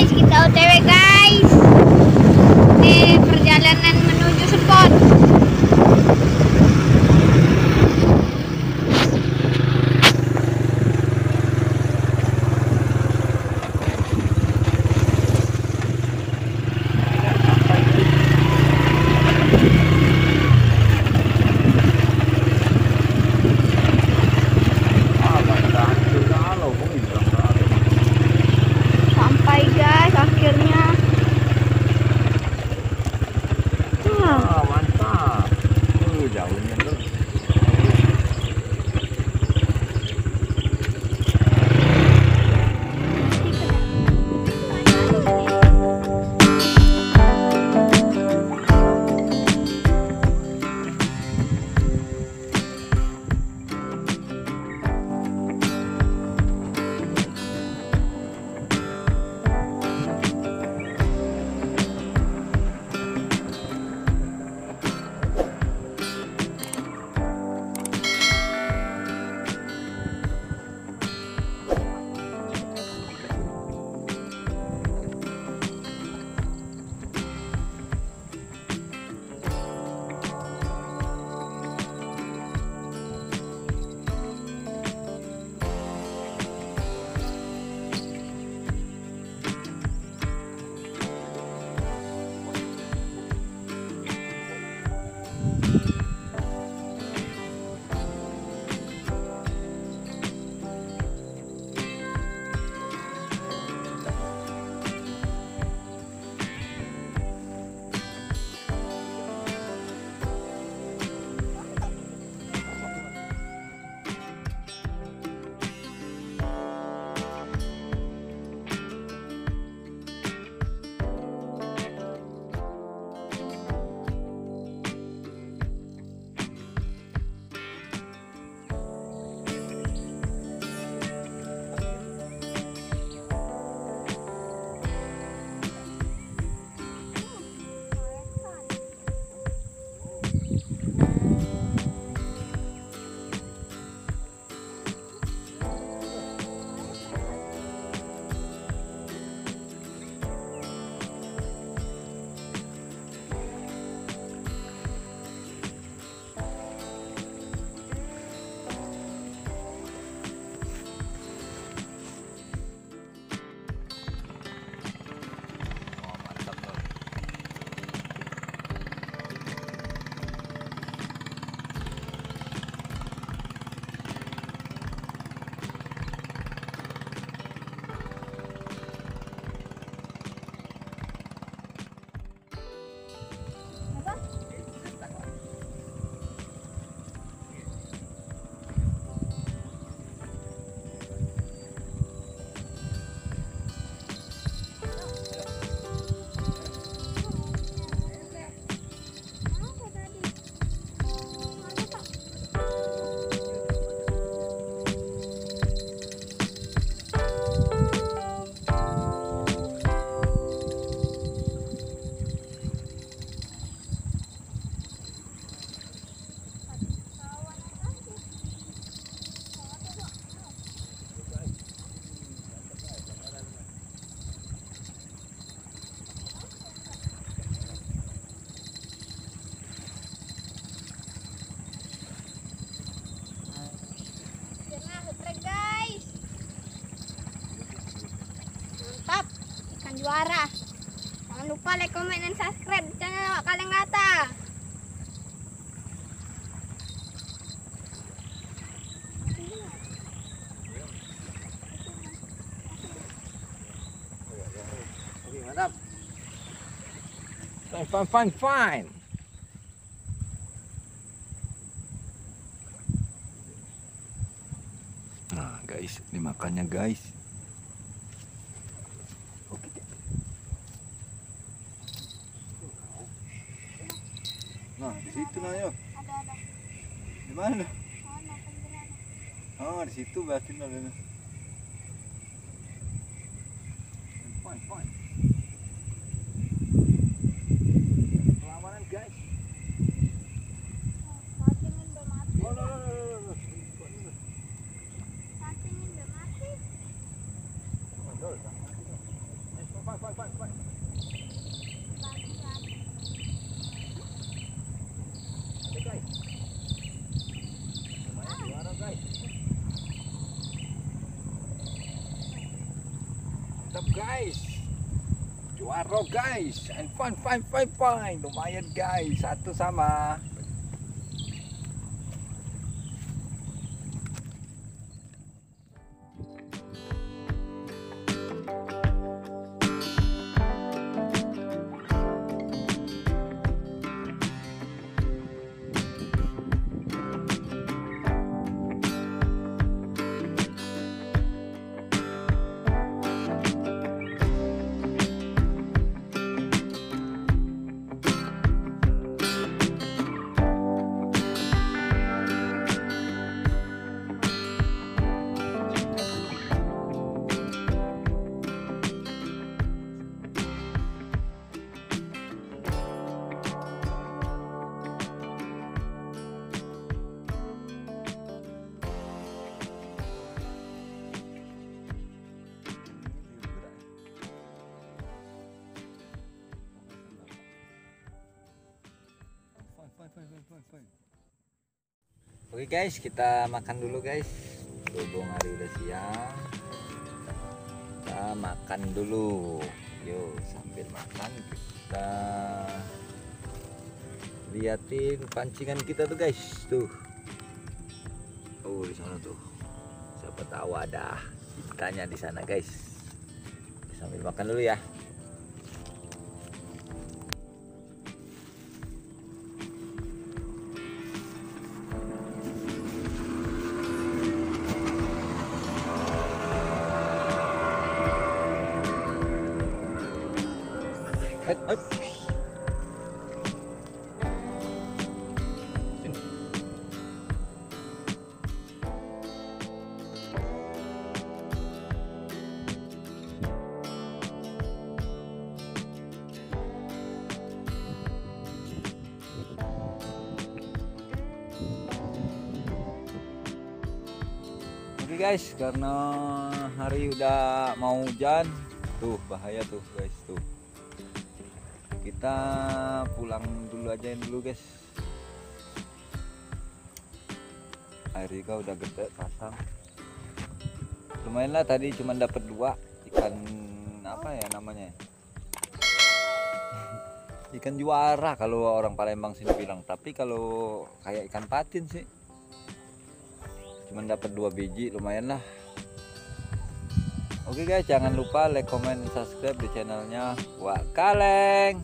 guys, kita OTW guys. Ini perjalanan menuju spot. Sampai guys, akhirnya. Mantap. Jauhnya tuh. Juara. Jangan lupa like, comment, dan subscribe channel kalian kata. Mantap. Fine. Nah guys, ini makannya guys. Nah, di situ nah yuk. Ada. Di mana? Sana pinggiran. Oh, di situ berarti nah. Fine. Perlawanan guys. Pancingin udah mati. Oh, no. Pancingin udah mati. Oh, no. Ada guys. Lumayan juara guys. Mantap guys. Juaro guys. And fine. Lumayan guys. Satu sama. Oke guys, kita makan dulu guys. Berhubung hari udah siang, kita makan dulu. Yuk, sambil makan kita liatin pancingan kita tuh guys. Tuh, oh di sana tuh. Siapa tahu ada ikannya di sana guys. Sambil makan dulu ya. Oke guys, karena hari udah mau hujan, tuh bahaya tuh guys tuh. Kita pulang dulu aja dulu guys. Air juga udah gede pasang. Lumayan lah, tadi cuma dapat 2 ikan apa ya namanya? Ikan juara kalau orang Palembang sini bilang. Tapi kalau kayak ikan patin sih. Cuman dapat 2 biji, lumayan lah. Oke guys, jangan lupa like, comment, subscribe di channelnya Wak Kaleng.